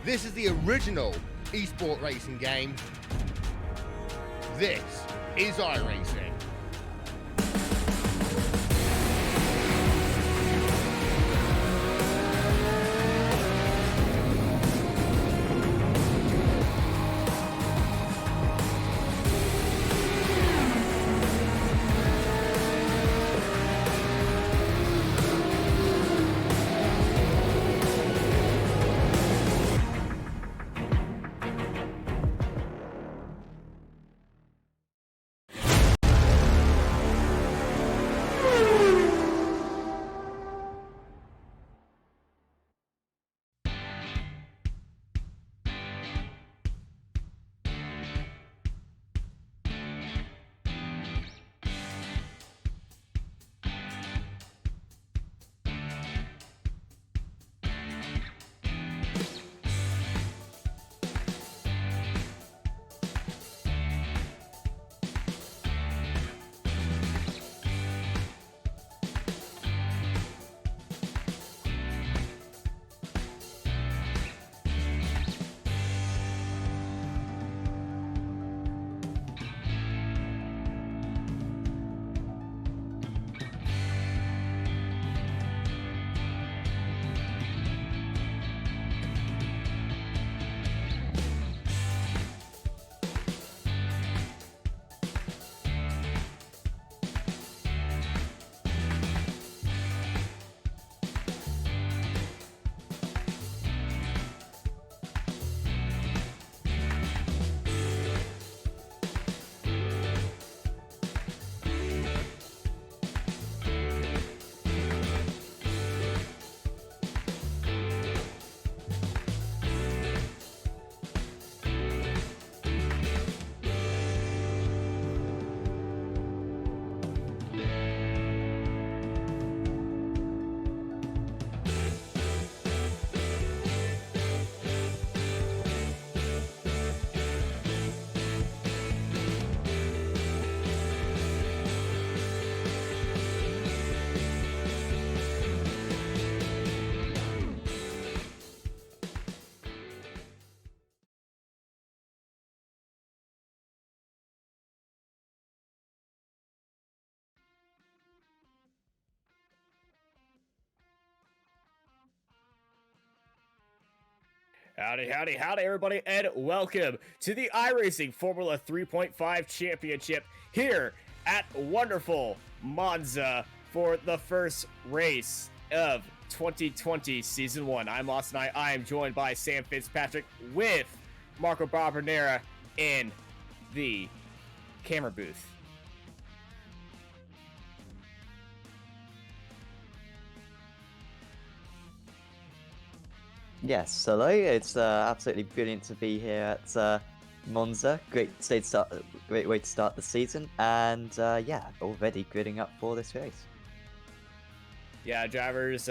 This is the original esport racing game. This is iRacing. Howdy, everybody, and welcome to the iRacing Formula 3.5 Championship here at wonderful Monza for the first race of 2020 Season 1. I'm Austin. I am joined by Sam Fitzpatrick with Marco Barbonera in the camera booth. Yes, hello. It's absolutely brilliant to be here at Monza. Great way to start the season, and yeah, already gridding up for this race. Yeah, drivers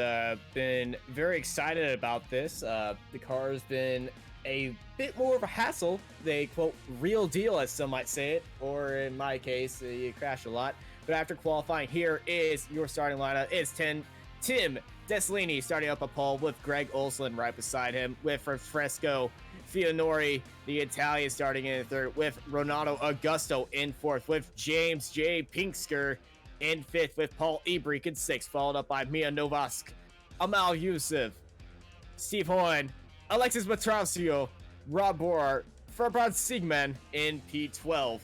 been very excited about this. The car's been a bit more of a hassle. They quote real deal, as some might say it, or in my case, you crash a lot. But after qualifying, here is your starting lineup. It's Tim Deslini starting up a pole with Greg Olson right beside him, with Fresco Fionori, the Italian, starting in third, with Ronaldo Augusto in fourth, with James J. Pinksker in fifth, with Paul Ebrick in sixth, followed up by Mia Novask, Amal Yusuf, Steve Hoyne, Alexis Matracio, Rob Borer, Fabran Sigman in P12.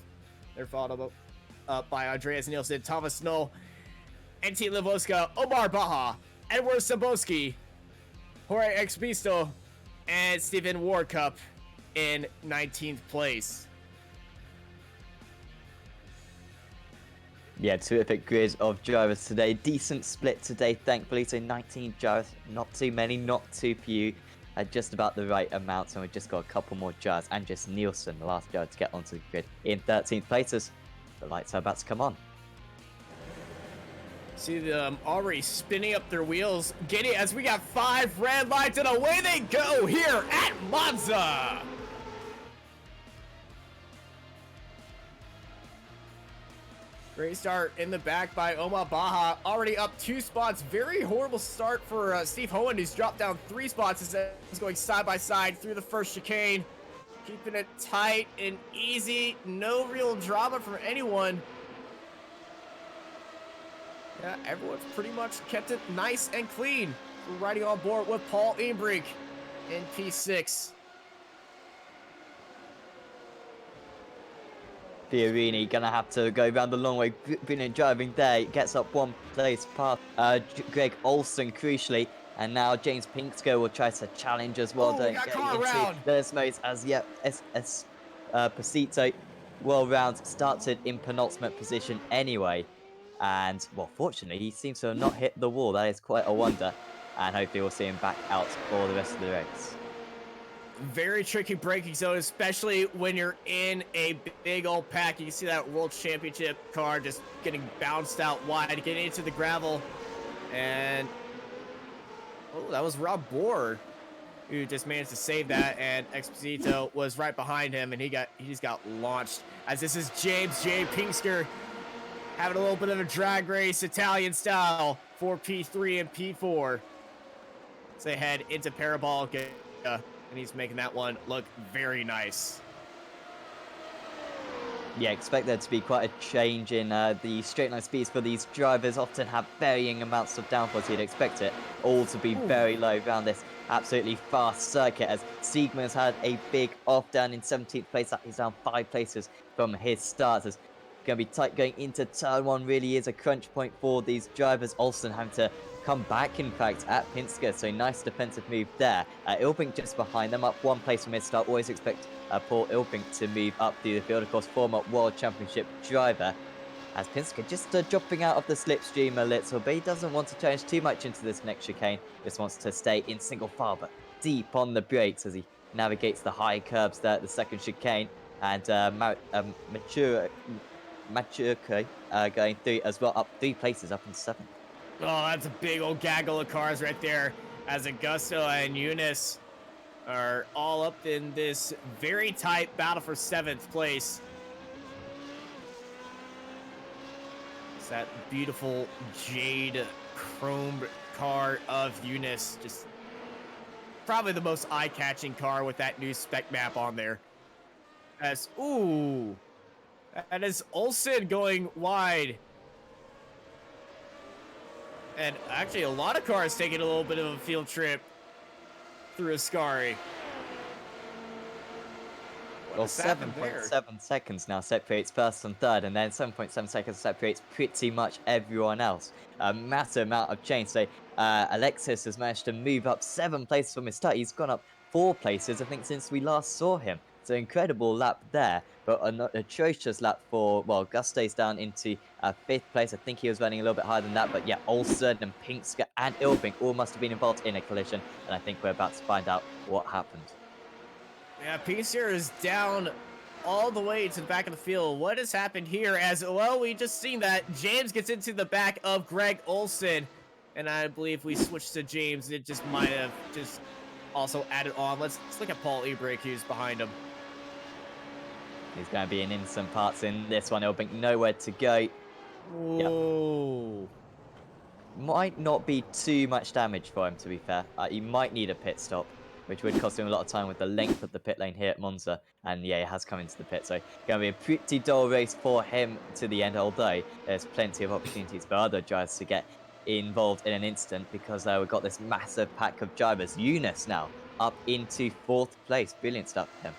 They're followed up by Andreas Nielsen, Thomas Snow, NT Livoska, Omar Baha, Edward Saboski, Jorge Expisto, and Stephen Warcup in 19th place. Yeah, terrific grid of drivers today. Decent split today, thankfully. So 19 drivers, not too many, not too few. Just about the right amount, and we've just got a couple more drivers. And just Nielsen, the last driver to get onto the grid, in 13th place as the lights are about to come on. See them already spinning up their wheels. Giddy as we got 5 red lights, and away they go here at Monza. Great start in the back by Omar Baha. Already up 2 spots. Very horrible start for Steve Hohen, who's dropped down 3 spots as he's going side by side through the first chicane. Keeping it tight and easy. No real drama from anyone. Yeah, everyone's pretty much kept it nice and clean. We're riding on board with Paul Inbrink in P6. Fiorini gonna have to go around the long way. Brilliant driving there. Gets up 1 place past Greg Olsen, crucially. And now James Pinksker will try to challenge as well. Oh, got car around. There's Mo's as yet. Pasito, well round, started in penultimate position anyway. And, well, fortunately, he seems to have not hit the wall. That is quite a wonder. And hopefully we'll see him back out for the rest of the race. Very tricky braking zone, especially when you're in a big old pack. You can see that World Championship car just getting bounced out wide, getting into the gravel. And, oh, that was Rob Bohr who just managed to save that. And Exposito was right behind him, and he just got launched. As this is James J. Pinksker having a little bit of a drag race, Italian style, for P3 and P4. As they head into Parabolica. And he's making that one look very nice. Yeah, expect there to be quite a change in the straight line speeds for these drivers. Often have varying amounts of downforce. You'd expect it all to be very low around this absolutely fast circuit, as Siegmund's had a big off down in 17th place. That is down 5 places from his start. It's going to be tight going into turn 1. Really is a crunch point for these drivers. Olsen having to come back, in fact, at Pinsker, so nice defensive move there. Ilpink just behind them, up 1 place from his start. Always expect Paul Ilpink to move up through the field. Of course, former World Championship driver. As Pinsker just dropping out of the slipstream a little, but he doesn't want to change too much into this next chicane. Just wants to stay in single file, but deep on the brakes as he navigates the high curbs there at the second chicane. And Mature going through as well, up 3 places, up in 7th. Oh, that's a big old gaggle of cars right there, as Augusto and Eunice are all up in this very tight battle for 7th place. It's that beautiful jade chrome car of Eunice. Just probably the most eye-catching car with that new spec map on there. As, ooh, that is Olsen going wide. And actually, a lot of cars taking a little bit of a field trip through Ascari. Well, 7.7 seconds now separates first and third, and then 7.7 seconds separates pretty much everyone else. A massive amount of change. So Alexis has managed to move up 7 places from his start. He's gone up 4 places, I think, since we last saw him. It's an incredible lap there, but an atrocious lap for, well, Gusto's down into 5th place. I think he was running a little bit higher than that, but yeah, Olsen and Pinksker and Ilpink all must have been involved in a collision, and I think we're about to find out what happened. Yeah, Pinksker is down all the way to the back of the field. What has happened here? As well, we just seen that James gets into the back of Greg Olsen, and I believe we switched to James. It just might have just also added on. Let's look at Paul Ebrake, who's behind him. He's going to be in instant parts in this one. Ilpink nowhere to go. Whoa. Yep. Might not be too much damage for him, to be fair. He might need a pit stop, which would cost him a lot of time with the length of the pit lane here at Monza. And yeah, he has come into the pit, so going to be a pretty dull race for him to the end, although there's plenty of opportunities for other drivers to get involved in an instant, because we've got this massive pack of drivers. Eunice now up into 4th place. Brilliant stuff for him.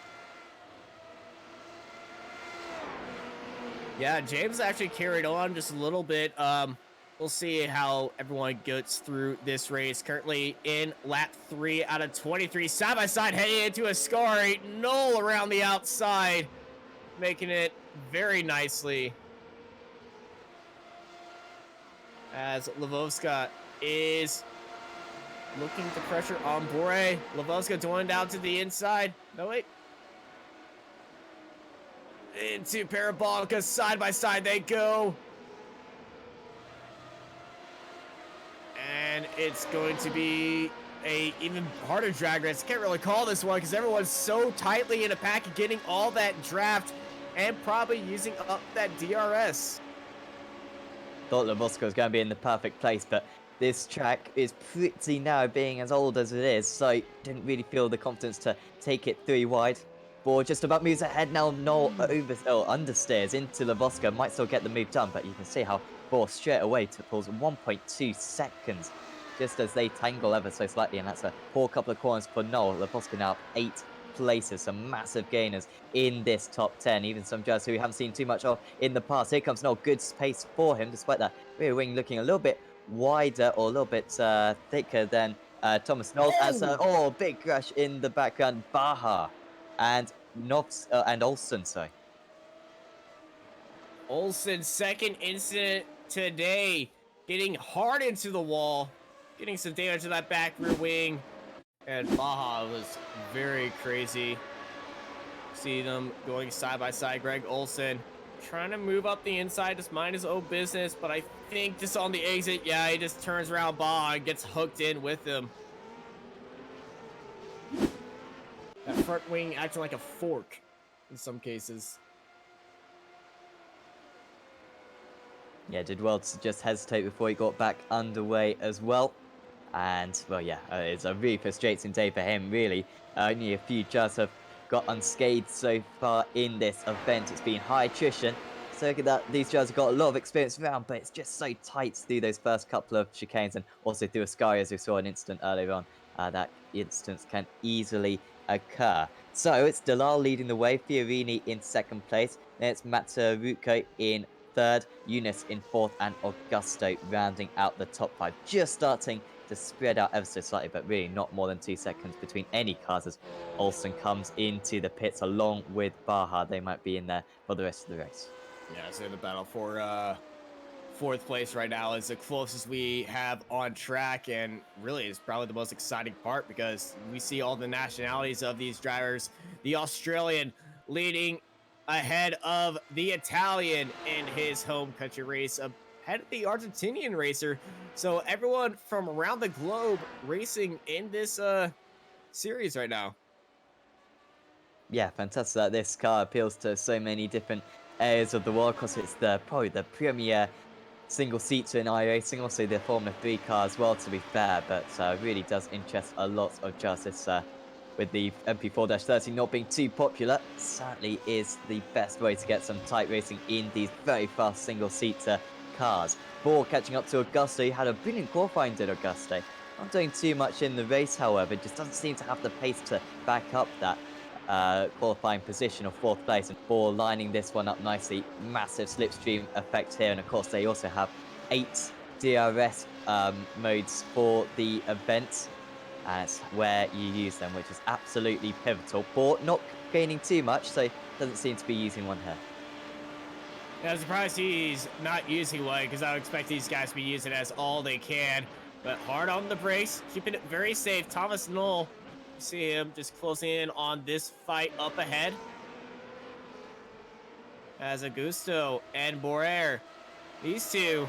Yeah, James actually carried on just a little bit. We'll see how everyone gets through this race. Currently in lap 3 out of 23. Side by side heading into Ascari. Knoll around the outside, making it very nicely. As Lvovska is looking to pressure on Bore. Lvovska going down to the inside. No, wait. Into Parabolica, side by side they go. And it's going to be a even harder drag race. Can't really call this one because everyone's so tightly in a pack, getting all that draft and probably using up that DRS. thought Lavoska was going to be in the perfect place, but this track is pretty narrow, being as old as it is, so didn't really feel the confidence to take it 3 wide. Ball just about moves ahead now. Noel understeers into Lavoska, might still get the move done, but you can see how Ball straight away pulls 1.2 seconds just as they tangle ever so slightly, and that's a poor couple of corners for Noel. Lavoska now up 8 places, some massive gainers in this top 10, even some drivers who we haven't seen too much of in the past. Here comes Noel, good space for him, despite that rear wing looking a little bit wider or a little bit thicker than Thomas Noel. As big crash in the background, Baha and and Olsen, sorry. Olsen's second incident today, getting hard into the wall, getting some damage to that back rear wing, and Baja was very crazy. See them going side by side. Greg Olsen trying to move up the inside, just mind his own business, but I think just on the exit, yeah, he just turns around Baja and gets hooked in with him. That front wing acting like a fork in some cases. Yeah, did well to just hesitate before he got back underway as well. And, well, yeah, it's a really frustrating day for him, really. Only a few just have got unscathed so far in this event. It's been high attrition. So look at that, these drivers have got a lot of experience around, but it's just so tight through those first couple of chicanes and also through Ascari, as we saw an incident earlier on. That instance can easily occur. So it's Dalal leading the way, Fiorini in second place. Then it's Mataruko in third, Eunice in fourth, and Augusto rounding out the top 5. Just starting to spread out ever so slightly, but really not more than 2 seconds between any cars as Olsen comes into the pits along with Baha. They might be in there for the rest of the race. Yeah, so the battle for fourth place right now is the closest we have on track, and really is probably the most exciting part because we see all the nationalities of these drivers. The Australian leading ahead of the Italian in his home country race, ahead of the Argentinian racer. So everyone from around the globe racing in this series right now. Yeah, fantastic. This car appeals to so many different areas of the world because it's probably the premier single seater in iRacing, also the Formula 3 car as well, to be fair, but really does interest a lot of justice. With the MP4-30 not being too popular, certainly is the best way to get some tight racing in these very fast single-seater cars. Ball catching up to Augusto. He had a brilliant qualifying, did Augusto. Not doing too much in the race, however, just doesn't seem to have the pace to back up that qualifying position of 4th place, and Ball lining this one up nicely. Massive slipstream effect here, and of course they also have 8 DRS modes for the event. That's where you use them, which is absolutely pivotal. Ball not gaining too much, so doesn't seem to be using one here. Yeah, I'm surprised he's not using one because I would expect these guys to be using it as all they can. But hard on the brakes, keeping it very safe. Thomas Knoll, you see him just closing in on this fight up ahead. As Augusto and Borer, these two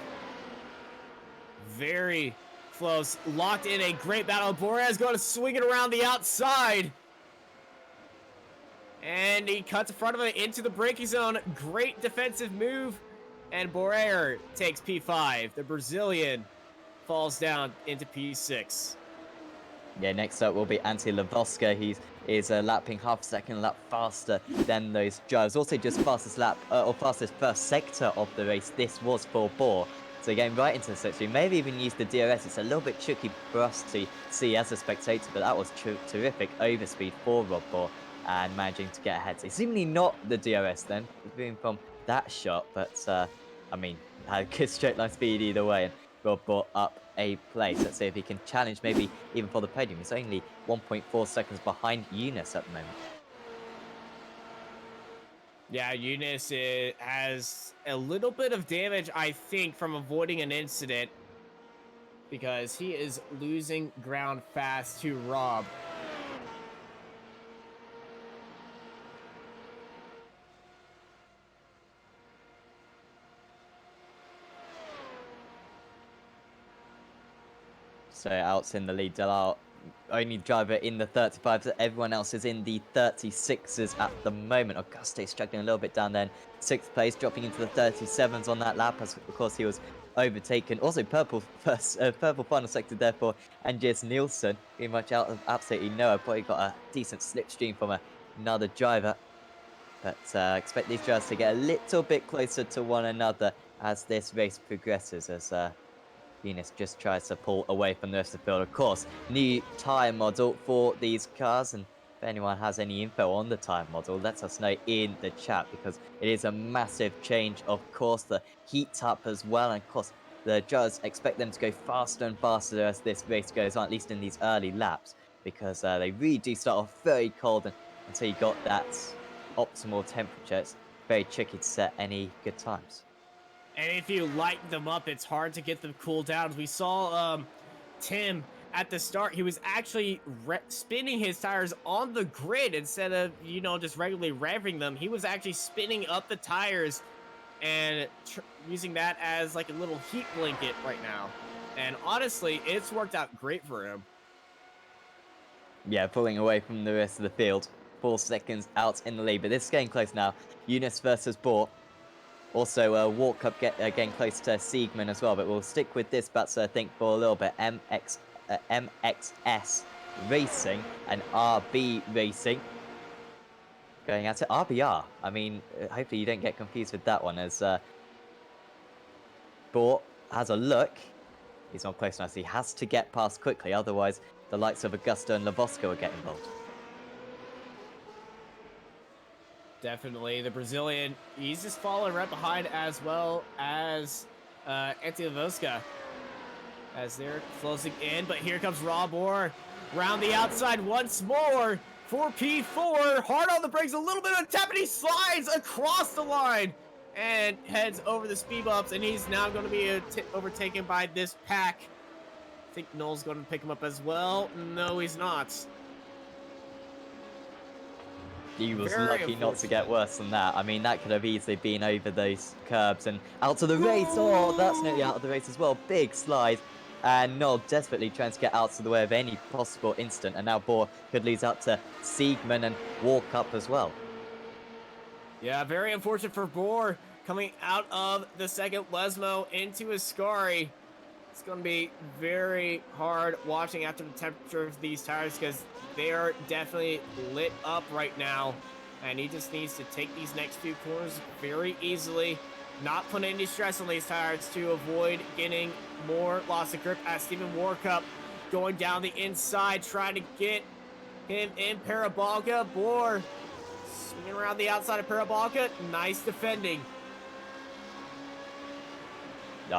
very close, locked in a great battle. Borer is going to swing it around the outside. And he cuts in front of it into the braking zone. Great defensive move. And Borer takes P5. The Brazilian falls down into P6. Yeah, next up will be Ante Lavoska. He is lapping half a second a lap faster than those drivers. Also just fastest lap, or fastest first sector of the race. This was for Bohr. So getting right into the sector, maybe even use the DRS. It's a little bit tricky for us to see as a spectator, but that was terrific overspeed for Rob Bohr and managing to get ahead. So seemingly not the DRS then, being from that shot, but I mean, had good straight line speed either way, and Rob Bohr up a place. Let's see if he can challenge maybe even for the podium. He's only 1.4 seconds behind Eunice at the moment. Yeah, Eunice has a little bit of damage, I think, from avoiding an incident because he is losing ground fast to Rob. So Out's in the lead. Dalal, only driver in the 35s. Everyone else is in the 36s at the moment. Auguste struggling a little bit down there. 6th place, dropping into the 37s on that lap, as of course he was overtaken. Also, purple purple final sector there for Andreas Nielsen, pretty much out of absolutely nowhere. Probably got a decent slipstream from another driver. But expect these drivers to get a little bit closer to one another as this race progresses, as Venus just tries to pull away from the rest of the field. Of course, new tyre model for these cars, and if anyone has any info on the tyre model, let us know in the chat, because it is a massive change. Of course, the heat up as well, and of course, the judges expect them to go faster and faster as this race goes on, at least in these early laps, because they really do start off very cold, and until you got that optimal temperature, it's very tricky to set any good times. And if you light them up, it's hard to get them cooled down. We saw Tim at the start. He was actually spinning his tires on the grid instead of, you know, just regularly revving them. He was actually spinning up the tires and using that as like a little heat blanket right now. And honestly, it's worked out great for him. Yeah, pulling away from the rest of the field. 4 seconds out in the lead, but this is getting close now. Eunice versus Bohr. Also, Walkup getting close to Siegman as well, but we'll stick with this battle, I think, for a little bit. MXS Racing and RB Racing going at it. RBR. I mean, hopefully you don't get confused with that one, as Bohr has a look. He's not close enough, so he has to get past quickly, otherwise the likes of Augusta and Lavoska will get involved. Definitely. The Brazilian, he's just following right behind, as well as Anthony Lavoska, as they're closing in. But here comes Rob Orr round the outside once more for P4. Hard on the brakes, a little bit of tap, and he slides across the line and heads over the speed bumps, and he's now going to be overtaken by this pack. I think Noel's going to pick him up as well. No, he's not. He was lucky not to get worse than that. I mean, that could have easily been over those curbs and out of the race. Oh, that's nearly out of the race as well. Big slide. And Noel desperately trying to get out of the way of any possible incident. And now Bohr could lose out to Siegman and Walkup as well. Yeah, very unfortunate for Bohr, coming out of the second Lesmo into Ascari. It's going to be very hard watching after the temperature of these tires, because they are definitely lit up right now. And he just needs to take these next few corners very easily, not put any stress on these tires to avoid getting more loss of grip, as Stephen Warkup going down the inside, trying to get him in Parabolica. Bohr swinging around the outside of Parabolica. Nice defending.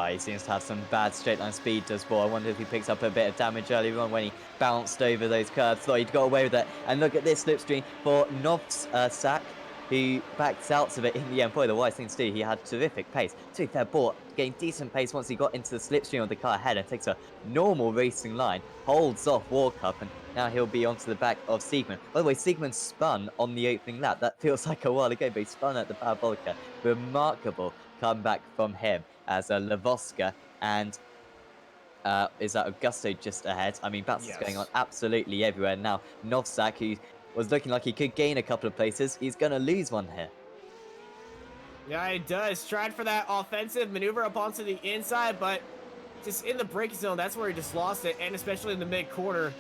He seems to have some bad straight line speed, does Bohr. I wonder if he picks up a bit of damage earlier on when he bounced over those curves. Thought he'd got away with it. And look at this slipstream for Novsak, who backs out of it in the end. Probably the wise thing to do. He had terrific pace. To be fair, Bohr getting decent pace once he got into the slipstream of the car ahead and takes a normal racing line, holds off Walkup, and now he'll be onto the back of Siegman. By the way, Siegman spun on the opening lap. That feels like a while ago, but he spun at the Parabolica. Remarkable comeback from him, as Lavoska and is that Augusto just ahead? I mean, battles going on absolutely everywhere. Now, Novsak, who was looking like he could gain a couple of places, he's going to lose one here. Yeah, he does. Tried for that offensive maneuver up onto the inside, but just in the braking zone, that's where he just lost it, and especially in the mid-corner.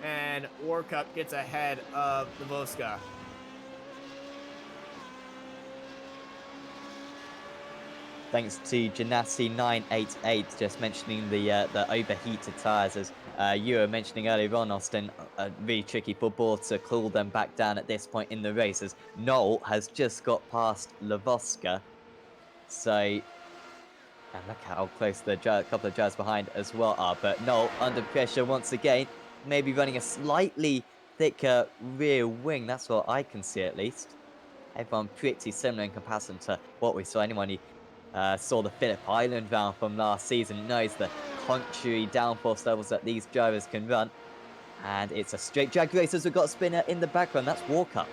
And Warkup gets ahead of Lavoska. Thanks to Janassi988 just mentioning the overheated tyres, as you were mentioning earlier on, Austin. Really tricky for Bohr to cool them back down at this point in the race, as Noel has just got past Lavoska. So, and look how close the couple of drivers behind as well are. But Noel under pressure once again, maybe running a slightly thicker rear wing. That's what I can see, at least. Everyone pretty similar in comparison to what we saw. Anyone who saw the Phillip Island round from last season knows the contrary downforce levels that these drivers can run. And it's a straight drag race as we've got a spinner in the background. That's Walkup.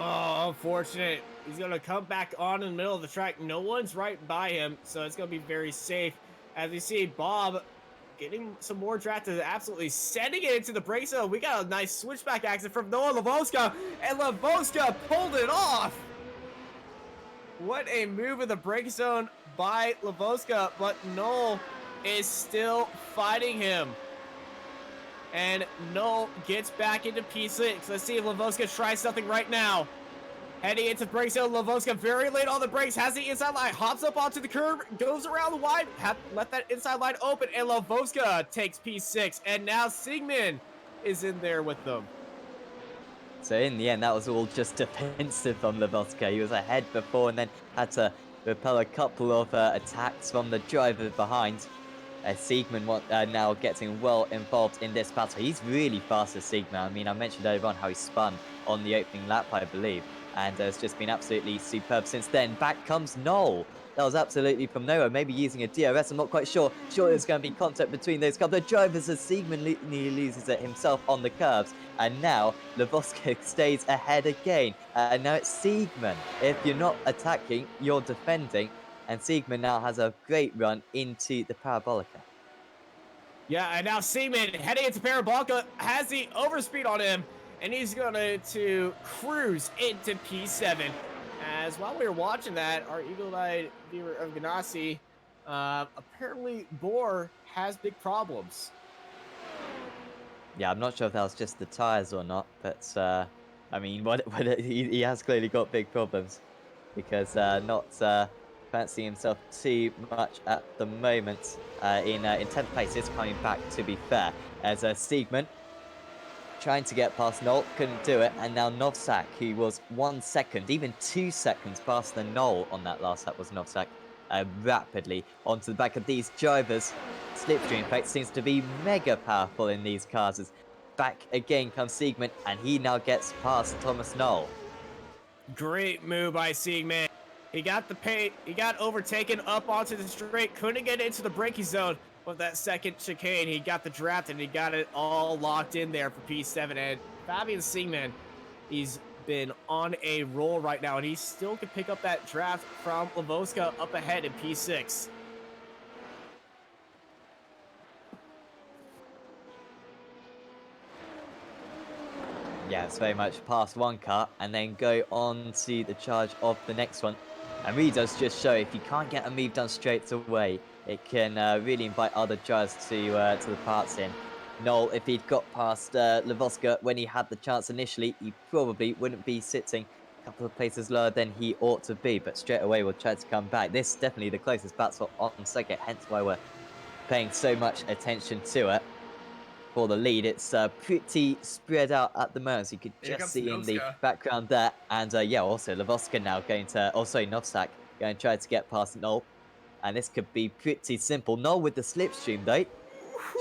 Oh, unfortunate. He's going to come back on in the middle of the track. No one's right by him, so it's going to be very safe. As we see Bob getting some more draft, absolutely sending it into the brake zone. We got a nice switchback action from Noah Lavoska, and Lavoska pulled it off. What a move in the break zone by Lavoska, but Noel is still fighting him. And Noel gets back into P6. Let's see if Lavoska tries something right now. Heading into break zone, Lavoska very late on the brakes, has the inside line, hops up onto the curb, goes around the wide, left that inside line open, and Lavoska takes P6, and now Sigmund is in there with them. So in the end, that was all just defensive from Lavoska. He was ahead before and then had to repel a couple of attacks from the driver behind. Siegmund now getting well involved in this battle. He's really fast as Siegmund. I mean, I mentioned earlier on how he spun on the opening lap, I believe. And it's just been absolutely superb since then. Back comes Noel. That was absolutely from nowhere. Maybe using a DRS, I'm not quite sure. Sure, there's going to be contact between those couple of drivers as Siegmund nearly loses it himself on the curbs. And now Lavoska stays ahead again. And now it's Siegmund. If you're not attacking, you're defending. And Siegmund now has a great run into the Parabolica. Yeah, and now Sigmund heading into Parabolica has the overspeed on him, and he's going to cruise into P7. As while we were watching that, our eagle-eyed viewer of Ganassi, apparently Bohr has big problems. Yeah, I'm not sure if that was just the tires or not, but I mean, he has clearly got big problems because not fancying himself too much at the moment. In 10th place is coming back, to be fair, as Siegmund trying to get past Noel, couldn't do it, and now Novsak, who was 1 second, even 2 seconds faster than Noel on that last lap, was Novsak, rapidly onto the back of these drivers. Slipstream effect seems to be mega powerful in these cars. As back again comes Siegmund, and he now gets past Thomas Noel. Great move by Siegmund. He got overtaken up onto the straight, couldn't get into the braking zone. With that second chicane, he got the draft and he got it all locked in there for P7. And Fabian Siegmund, he's been on a roll right now, and he still can pick up that draft from Lavoska up ahead in P6. Yeah, it's very much past one car and then go on to the charge of the next one. And really does just show if you can't get a move done straight away, it can really invite other drivers to the parts in. Noel, if he'd got past Lavoska when he had the chance initially, he probably wouldn't be sitting a couple of places lower than he ought to be, but straight away will try to come back. This is definitely the closest battle on circuit, hence why we're paying so much attention to it. For the lead, it's pretty spread out at the moment, so you could just see in the background there. And yeah, also Lavoska now going to, also Novsak, going to try to get past Noel. And this could be pretty simple. Noel with the slipstream though,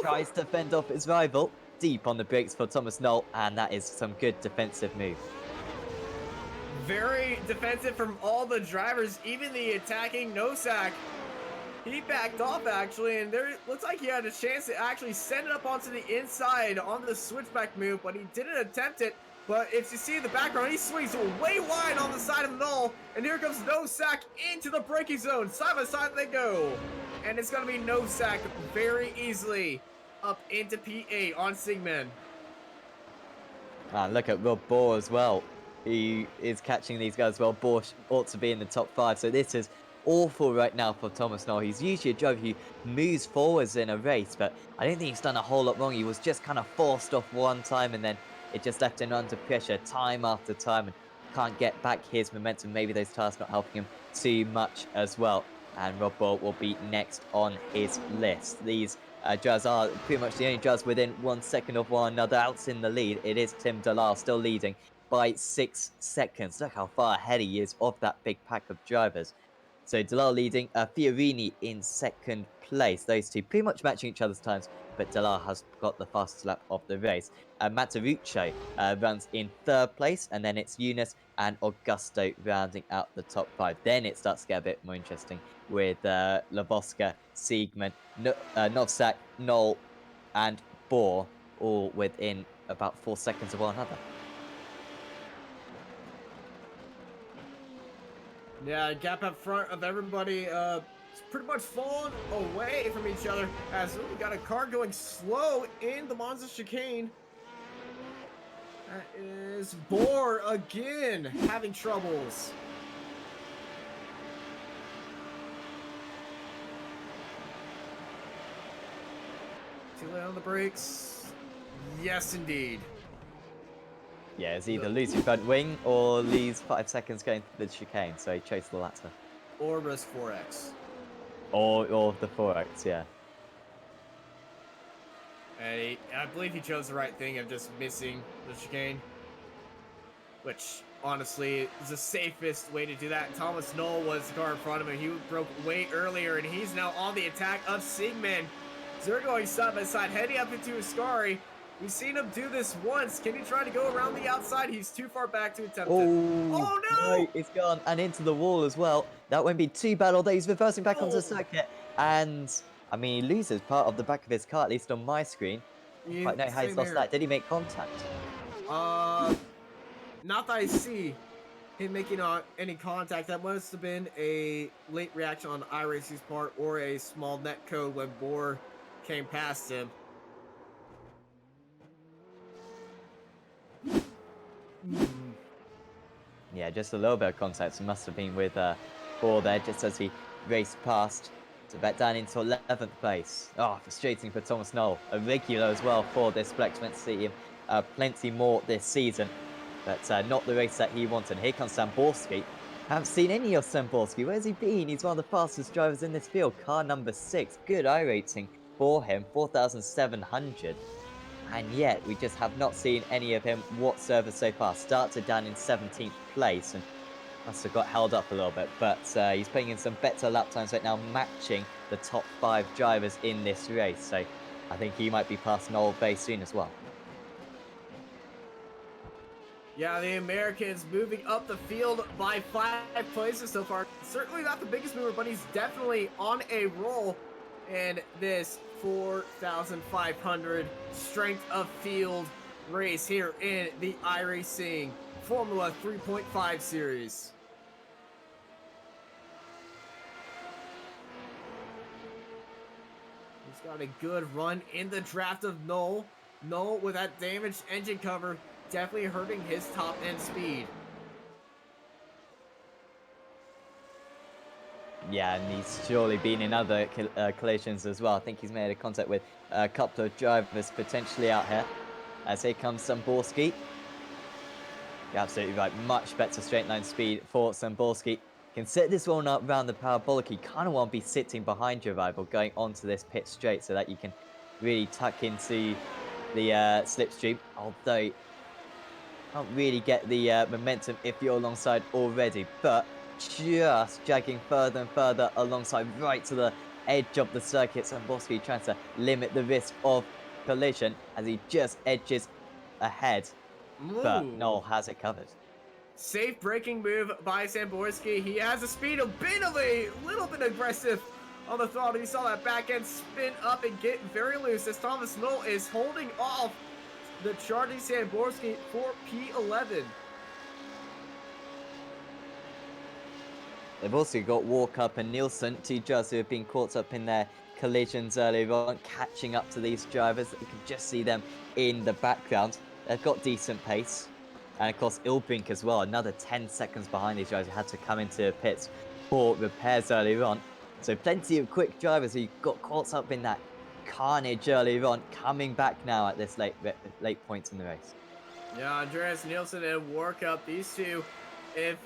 tries to fend off his rival. Deep on the brakes for Thomas Noel, and that is some good defensive move. Very defensive from all the drivers, even the attacking Novsak. He backed off, actually, and there looks like he had a chance to actually send it up onto the inside on the switchback move, but he didn't attempt it. But if you see in the background, he swings way wide on the side of Noel, and here comes Novsak into the braking zone. Side by side they go, and it's going to be Novsak very easily up into P8 on Siegmund. Man, look at Rob Bohr as well. He is catching these guys well. Bohr ought to be in the top 5, so this is awful right now for Thomas Noel. He's usually a driver who moves forwards in a race, but I don't think he's done a whole lot wrong. He was just kind of forced off one time, and then it just left him under pressure time after time, and can't get back his momentum. Maybe those tires not helping him too much as well. And Rob Bohr will be next on his list. These drivers are pretty much the only drivers within 1 second of one another. Out in the lead, it is Tim Dalal still leading by 6 seconds. Look how far ahead he is of that big pack of drivers. So Dalal leading, Fiorini in second place. Those two pretty much matching each other's times, but Dalal has got the fastest lap of the race. Mataruccio runs in third place, and then it's Eunice and Augusto rounding out the top 5. Then it starts to get a bit more interesting with Lavoska, Siegmund, Novsak, Noel, and Bohr all within about 4 seconds of one another. Yeah, gap up front of everybody, pretty much falling away from each other as we got a car going slow in the Monza chicane. That is Bohr again having troubles. Lay on the brakes. Yes, indeed. Yeah, it's either lose your front wing or lose 5 seconds going through the chicane, so he chose the latter. Or risk 4x. Or the 4x, yeah. And I believe he chose the right thing of just missing the chicane. Which, honestly, is the safest way to do that. Thomas Knoll was the car in front of him. He broke way earlier, and he's now on the attack of Sigmund. So they're going side by side, heading up into Ascari. We've seen him do this once. Can he try to go around the outside? He's too far back to attempt it. Oh, no! It's gone. And into the wall as well. That won't be too bad, although he's reversing back onto the circuit. And, I mean, he loses part of the back of his car, at least on my screen. I don't quite know how he's lost that. Did he make contact? Not that I see him making any contact. That must have been a late reaction on iRacing's part or a small net code when Bohr came past him. Yeah, just a little bit of contact. It must have been with Bohr there, just as he raced past to back down into 11th place. Oh, frustrating for Thomas Knoll. A regular as well for this Flex. Meant to see him plenty more this season, but not the race that he wanted. Here comes Samborski. Haven't seen any of Samborski. Where's he been? He's one of the fastest drivers in this field. Car number 6. Good iRacing for him, 4,700. And yet, we just have not seen any of him whatsoever so far. Started down in 17th place and must have got held up a little bit. But he's putting in some better lap times right now, matching the top 5 drivers in this race. So I think he might be past Knoll very soon as well. Yeah, the Americans moving up the field by 5 places so far. Certainly not the biggest mover, but he's definitely on a roll. And this 4,500 strength of field race here in the iRacing Formula 3.5 series. He's got a good run in the draft of Knoll. Knoll with that damaged engine cover definitely hurting his top end speed. Yeah, and he's surely been in other collisions as well. I think he's made a contact with a couple of drivers potentially out here. As here comes Samborski. You're absolutely right. Much better straight line speed for Samborski. Can set this one up around the parabolic. You kind of want to be sitting behind your rival going onto this pit straight so that you can really tuck into the slipstream. Although, can't really get the momentum if you're alongside already. But just dragging further and further alongside right to the edge of the circuit. Samborski trying to limit the risk of collision as he just edges ahead. Ooh. But Knoll has it covered. Safe braking move by Samborski. He has a speed, a little bit aggressive on the throttle. You saw that back end spin up and get very loose as Thomas Knoll is holding off the charging Samborski for P11. They've also got Walkup and Nielsen, 2 drivers who have been caught up in their collisions earlier on, catching up to these drivers. You can just see them in the background. They've got decent pace. And of course, Ilbrink as well, another 10 seconds behind these drivers who had to come into pits for repairs earlier on. So plenty of quick drivers who got caught up in that carnage earlier on, coming back now at this late points in the race. Yeah, Andreas Nielsen and Walkup, these two, if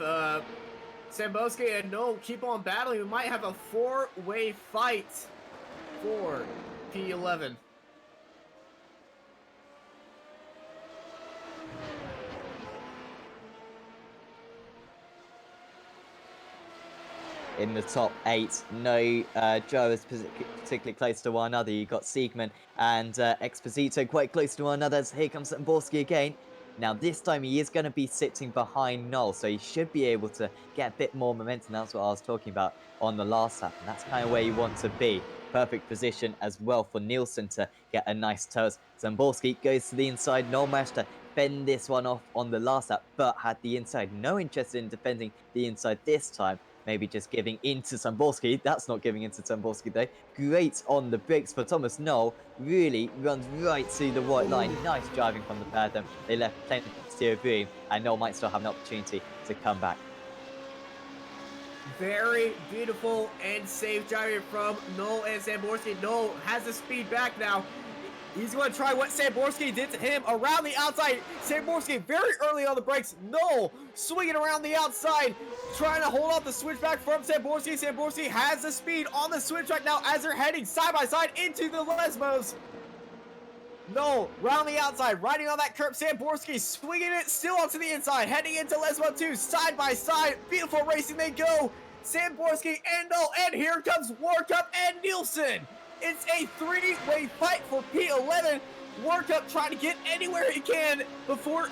Samborski and Knoll keep on battling, we might have a 4-way fight for P11. In the top 8, no drivers particularly close to one another. You've got Siegman and Exposito quite close to one another. So here comes Samborski again. Now this time he is going to be sitting behind Knoll, so he should be able to get a bit more momentum. That's what I was talking about on the last lap, and that's kind of where you want to be. Perfect position as well for Nielsen to get a nice toast. Samborski goes to the inside. Knoll managed to fend this one off on the last lap, but had the inside. No interest in defending the inside this time. Maybe just giving into Samborski. That's not giving into Samborski though. Great on the brakes for Thomas Knoll. Really runs right to the white line. Nice driving from the pair of them. They left plenty of room, and Knoll might still have an opportunity to come back. Very beautiful and safe driving from Knoll and Samborski. Knoll has the speed back now. He's going to try what Samborski did to him around the outside. Samborski very early on the brakes. Noel swinging around the outside, trying to hold off the switchback from Samborski. Samborski has the speed on the switchback now as they're heading side by side into the Lesmos. Noel round the outside, riding on that curb. Samborski swinging it still onto the inside, heading into Lesmo 2, side by side. Beautiful racing they go. Samborski and Noel, and here comes Warcup and Nielsen. It's a three-way fight for P11. Warcup trying to get anywhere he can before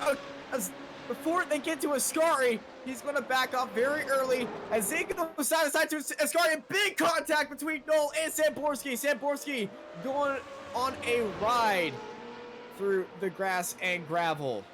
they get to Ascari. He's going to back off very early as they go side to side to Ascari. And big contact between Noel and Samborski. Samborski going on a ride through the grass and gravel.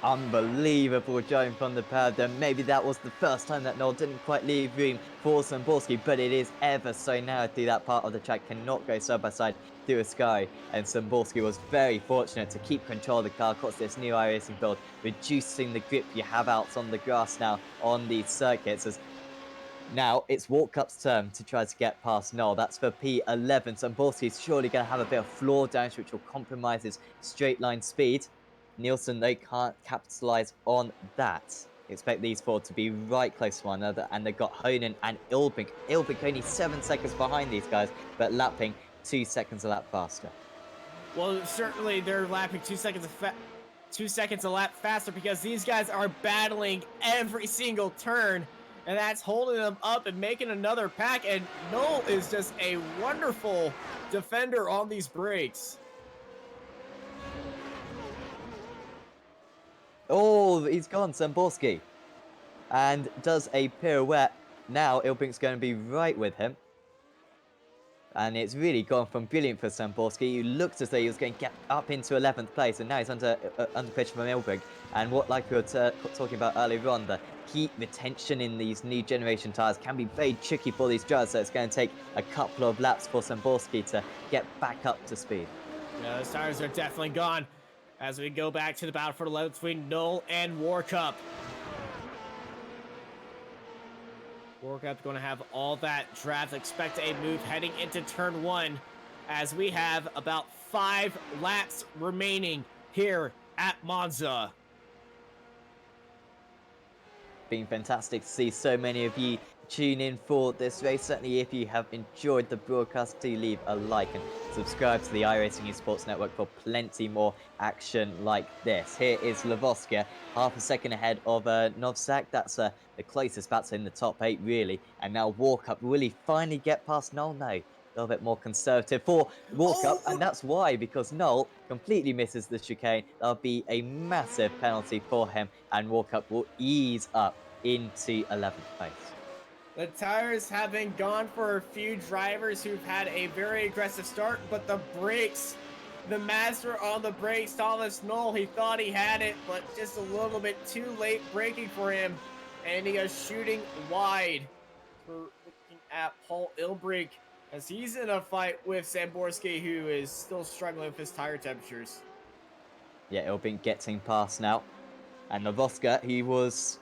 Unbelievable jump from the pad. Then maybe that was the first time that Noel didn't quite leave room for Samborski, but it is ever so narrow through that part of the track. Cannot go side by side through a sky, and Samborski was very fortunate to keep control of the car across this new iRacing build, reducing the grip you have out on the grass now on these circuits. As now it's Walkup's turn to try to get past Noel. That's for P11. Samborski's surely going to have a bit of floor damage, which will compromise his straight line speed. Nielsen, they can't capitalize on that. Expect these four to be right close to one another, and they've got Honan and Ilbrink. Ilbrink only 7 seconds behind these guys, but lapping 2 seconds a lap faster. Well, certainly they're lapping 2 seconds a lap faster because these guys are battling every single turn, and that's holding them up and making another pack. And Noel is just a wonderful defender on these brakes. Oh, he's gone, Samborski. And does a pirouette. Now Ilbrink's going to be right with him. And it's really gone from brilliant for Samborski. He looked as though he was going to get up into 11th place, and now he's under pressure from Ilbrink. And what, like we were talking about earlier on, the heat retention in these new generation tyres can be very tricky for these drivers, so it's going to take a couple of laps for Samborski to get back up to speed. Yeah, those tires are definitely gone. As we go back to the battle for the 11th between Noel and Warcup. Warcup going to have all that draft. Expect a move heading into turn 1 as we have about 5 laps remaining here at Monza. Been fantastic to see so many of you tune in for this race. Certainly, if you have enjoyed the broadcast, do leave a like and subscribe to the iRacing Esports Network for plenty more action like this. Here is Lavoska, half a second ahead of Novsak. That's the closest battle in the top 8, really. And now Warcup. Will he finally get past Noel? No. A little bit more conservative for Warcup, and that's why, because Noel completely misses the chicane. There'll be a massive penalty for him, and Warcup will ease up into 11th place. The tires have been gone for a few drivers who've had a very aggressive start, but the brakes, the master on the brakes, Thomas Noel, he thought he had it, but just a little bit too late braking for him, and he is shooting wide. We're looking at Paul Ilbrink as he's in a fight with Samborski, who is still struggling with his tire temperatures. Yeah, Ilbrink getting past now. And Lavoska, he was...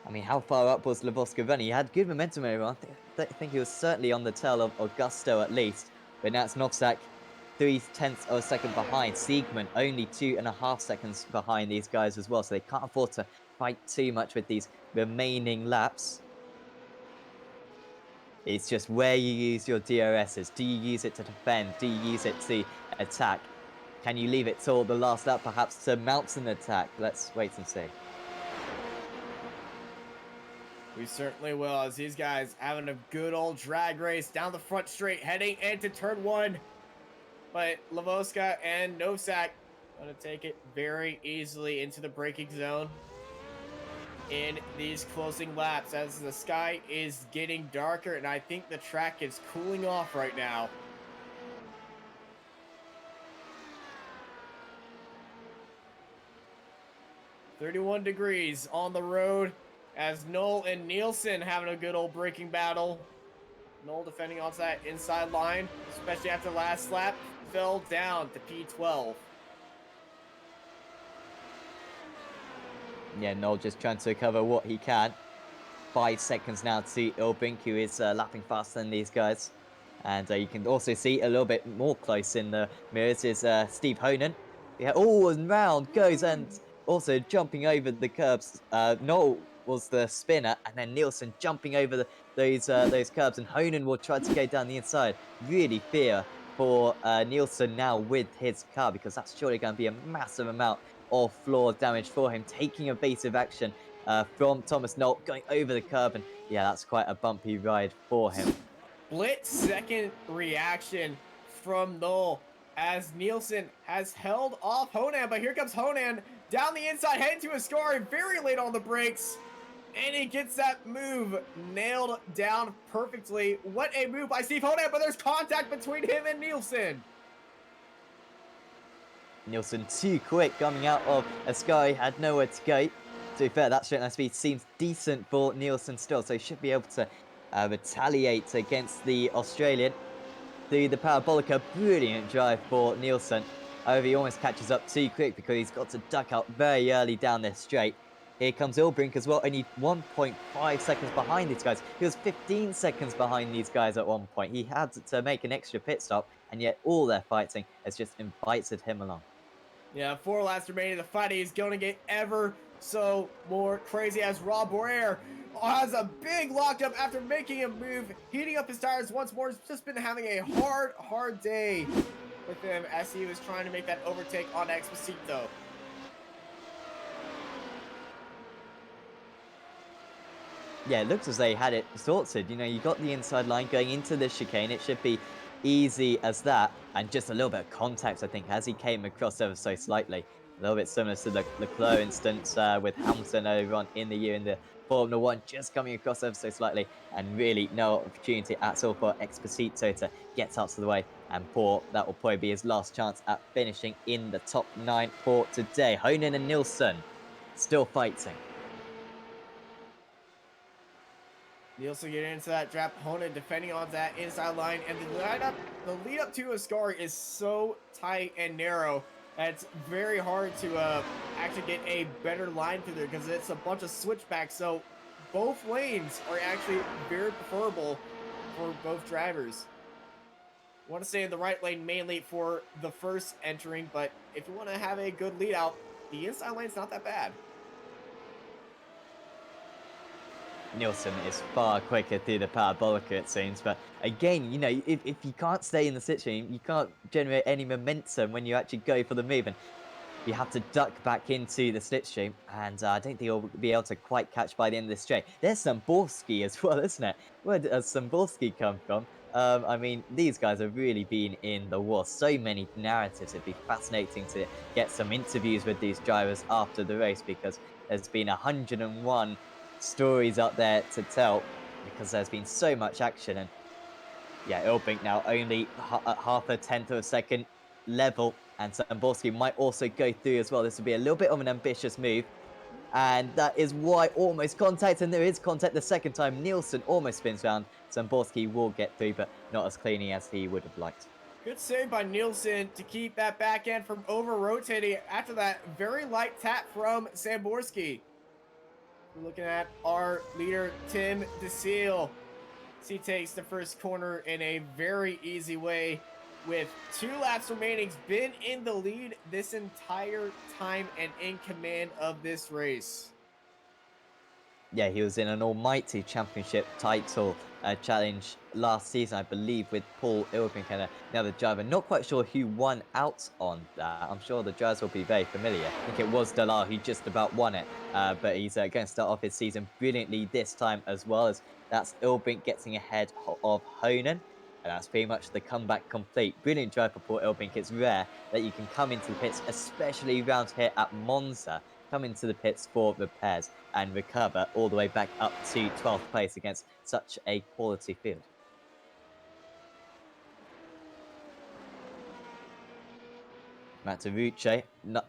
I mean, how far up was Lavoska running? He had good momentum earlier on. I think he was certainly on the tail of Augusto at least. But now it's Novsak 0.3 of a second behind. Siegmund only 2.5 seconds behind these guys as well. So they can't afford to fight too much with these remaining laps. It's just where you use your DRSs. Do you use it to defend? Do you use it to attack? Can you leave it till the last lap perhaps to mount an attack? Let's wait and see. We certainly will, as these guys having a good old drag race down the front straight, heading into turn 1. But Lavoska and Novsak going to take it very easily into the braking zone in these closing laps as the sky is getting darker, and I think the track is cooling off right now. "31 degrees on the road as Noel and Nielsen having a good old braking battle. Noel defending onto that inside line, especially after last lap, fell down to P12. Yeah, Noel just trying to recover what he can. 5 seconds now to Ilbrink, who is lapping faster than these guys. And you can also see a little bit more close in the mirrors is Steve Honan. Yeah, and round goes, and also jumping over the curbs. Noel was the spinner, and then Nielsen jumping over those curbs, and Honan will try to go down the inside. Really fear for Nielsen now with his car, because that's surely going to be a massive amount of floor damage for him, taking evasive action from Thomas Noel, going over the curb, and yeah, that's quite a bumpy ride for him. Split-second reaction from Noel as Nielsen has held off Honan, but here comes Honan down the inside, heading to a score, very late on the brakes, and he gets that move nailed down perfectly. What a move by Steve Honan, but there's contact between him and Nielsen. Nielsen too quick coming out of Ascari, had nowhere to go. To be fair, that straight line speed seems decent for Nielsen still, so he should be able to retaliate against the Australian. Through the Parabolica, brilliant drive for Nielsen. However, he almost catches up too quick because he's got to duck out very early down this straight. Here comes Ilbrink as well, only 1.5 seconds behind these guys. He was 15 seconds behind these guys at one point. He had to make an extra pit stop, and yet all their fighting has just invited him along. Yeah, 4 laps remaining. The fighting is going to get ever so more crazy as Rob Boyer has a big lockup after making a move, heating up his tires once more. He's just been having a hard day with him as he was trying to make that overtake on Exposito. Yeah, it looks as though he had it sorted. You know, you got the inside line going into the chicane. It should be easy as that. And just a little bit of contact, I think, as he came across ever so slightly. A little bit similar to the Leclerc instance with Hamilton over on in the year in the Formula 1, just coming across ever so slightly. And really no opportunity at all for Exposito to get out of the way. And that will probably be his last chance at finishing in the top 9 for today. Honan and Nielsen still fighting. Nielsen getting into that trap, Honan defending on that inside line, and the lead up to Ascari is so tight and narrow that it's very hard to actually get a better line through there because it's a bunch of switchbacks. So both lanes are actually very preferable for both drivers. Want to stay in the right lane mainly for the first entering, but if you want to have a good lead out, the inside lane's not that bad. Nielsen is far quicker through the Parabolica, it seems. But again, you know, if you can't stay in the slipstream, you can't generate any momentum when you actually go for the move. And you have to duck back into the slipstream. And I don't think he'll be able to quite catch by the end of this straight. There's Samborski as well, isn't it? Where does Samborski come from? I mean, these guys have really been in the war. So many narratives. It'd be fascinating to get some interviews with these drivers after the race, because there's been 101 stories up there to tell, because there's been so much action. And yeah, Ilbrink now only half a tenth of a second level, and Samborski might also go through as well. This would be a little bit of an ambitious move, and that is why almost contact, and there is contact the second time. Nielsen almost spins round. Samborski will get through, but not as cleanly as he would have liked. Good save by Nielsen to keep that back end from over-rotating after that very light tap from Samborski. We're looking at our leader, Tim DeSeal. He takes the first corner in a very easy way with 2 laps remaining. He's been in the lead this entire time and in command of this race. Yeah, he was in an almighty championship title challenge last season, I believe, with Paul Ilbrink and another driver. Not quite sure who won out on that. I'm sure the drivers will be very familiar. I think it was Dallar who just about won it, but he's going to start off his season brilliantly this time as well, as that's Ilbrink getting ahead of Honan. And that's pretty much the comeback complete. Brilliant drive for Paul Ilbrink. It's rare that you can come into the pits, especially around here at Monza, come into the pits for repairs and recover all the way back up to 12th place against such a quality field. Matarucci,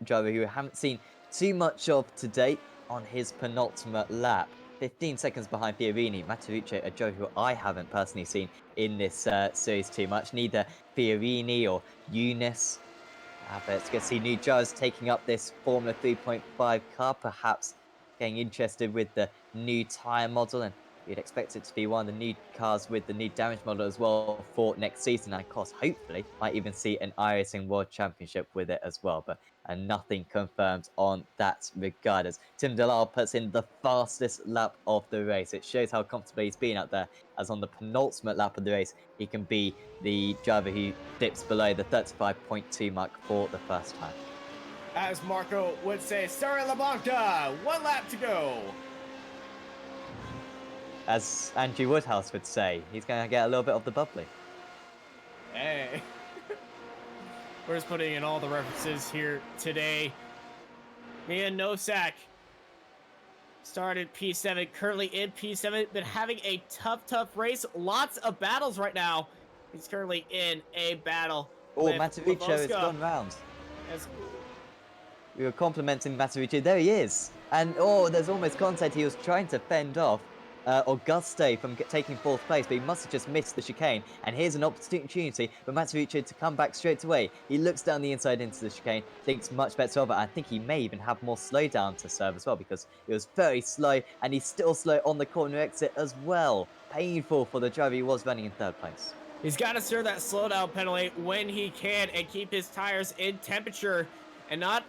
driver who we haven't seen too much of today, on his penultimate lap. 15 seconds behind Fiorini. Matarucci, a driver who I haven't personally seen in this series too much. Neither Fiorini or Eunice. But it's good to see new drivers taking up this Formula 3.5 car, perhaps getting interested with the new tyre model. And We'd expect it to be one of the new cars with the new damage model as well for next season. And of course, hopefully, might even see an iRacing World Championship with it as well. But nothing confirmed on that regard, as Tim Delisle puts in the fastest lap of the race. It shows how comfortable he's been out there, as on the penultimate lap of the race, he can be the driver who dips below the 35.2 mark for the first time. As Marco would say, Sarah LaBanca, 1 lap to go. As Andrew Woodhouse would say, he's going to get a little bit of the bubbly. Hey. We're just putting in all the references here today. Mia Nosak started P7, currently in P7, been having a tough race. Lots of battles right now. He's currently in a battle. Oh, Mataruccio has gone round. That's cool. We were complimenting Mataruccio. There he is. And oh, there's almost contact. He was trying to fend off Auguste from taking 4th place, but he must have just missed the chicane. And here's an opportunity for Mataruccio to come back straight away. He looks down the inside into the chicane, thinks much better of it. I think he may even have more slowdown to serve as well, because it was very slow, and he's still slow on the corner exit as well. Painful for the driver. He was running in 3rd place. He's got to serve that slowdown penalty when he can and keep his tires in temperature and not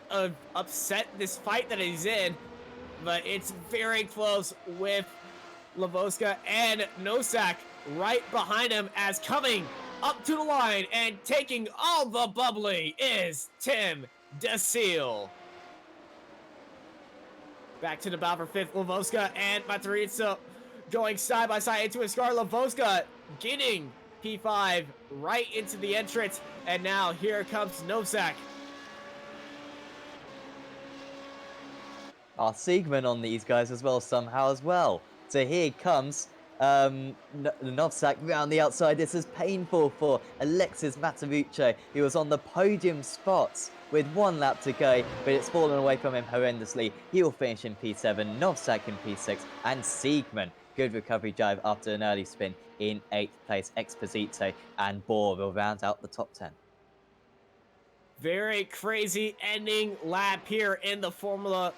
upset this fight that he's in. But it's very close with Lavoska and Nosak right behind him, as coming up to the line and taking all the bubbly is Tim Delisle. Back to the battle for 5th, Lavoska and Matarizzo going side by side into his car. Lavoska getting P5 right into the entrance, and now here comes Nosak. Siegman on these guys as well somehow as well. So here comes Novsak round the outside. This is painful for Alexis Mataruccio, who was on the podium spots with 1 lap to go, but it's fallen away from him horrendously. He will finish in P7, Novsak in P6, and Siegman, good recovery drive after an early spin, in 8th place. Exposito and Bohr will round out the top 10. Very crazy ending lap here in the Formula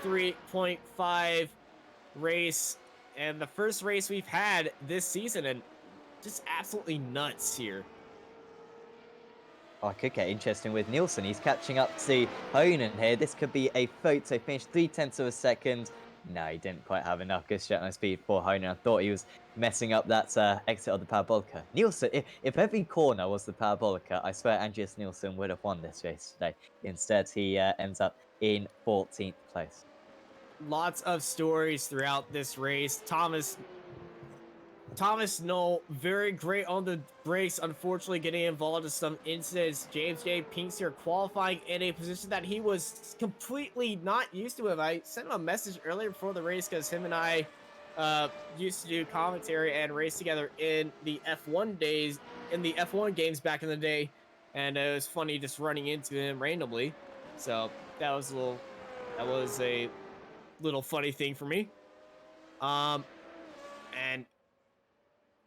3.5 race, and the first race we've had this season, and just absolutely nuts here. Oh, it could get interesting with Nielsen. He's catching up to Honan here. This could be a photo finish, 0.3 of a second. No, he didn't quite have enough good shot on speed for Honan. I thought he was messing up that exit of the Parabolica. Nielsen, if every corner was the Parabolica, I swear Andreas Nielsen would have won this race today. Instead, he ends up in 14th place. Lots of stories throughout this race. Thomas Knoll, very great on the brakes, unfortunately getting involved in some incidents. James J. Pinkster qualifying in a position that he was completely not used to. I sent him a message earlier before the race, because him and I used to do commentary and race together in the F1 days, in the F1 games back in the day, and it was funny just running into him randomly. So that was a little funny thing for me. And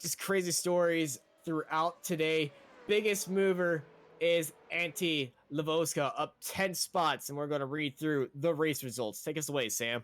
just crazy stories throughout today. Biggest mover is Antti Lavoska, up 10 spots, and we're going to read through the race results. Take us away, Sam.